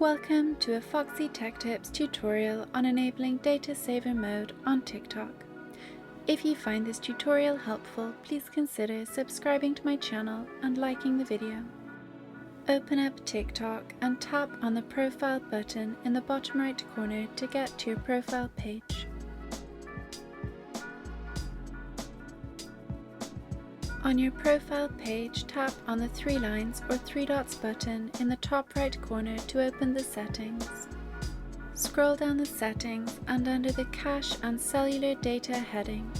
Welcome to a Foxy Tech Tips tutorial on enabling data saver mode on TikTok. If you find this tutorial helpful, please consider subscribing to my channel and liking the video. Open up TikTok and tap on the profile button in the bottom right corner to get to your profile page. On your profile page, tap on the three lines or three dots button in the top right corner to open the settings. Scroll down the settings and under the Cache and Cellular Data heading,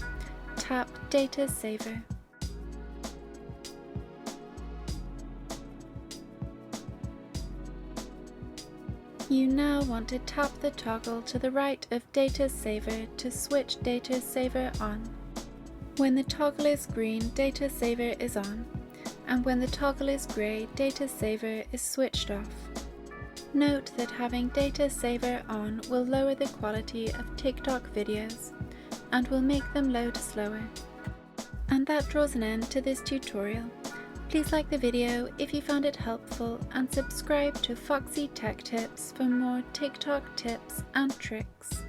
tap Data Saver. You now want to tap the toggle to the right of Data Saver to switch Data Saver on. When the toggle is green, Data Saver is on, and when the toggle is grey, Data Saver is switched off. Note that having Data Saver on will lower the quality of TikTok videos and will make them load slower. And that draws an end to this tutorial. Please like the video if you found it helpful and subscribe to Foxy Tech Tips for more TikTok tips and tricks.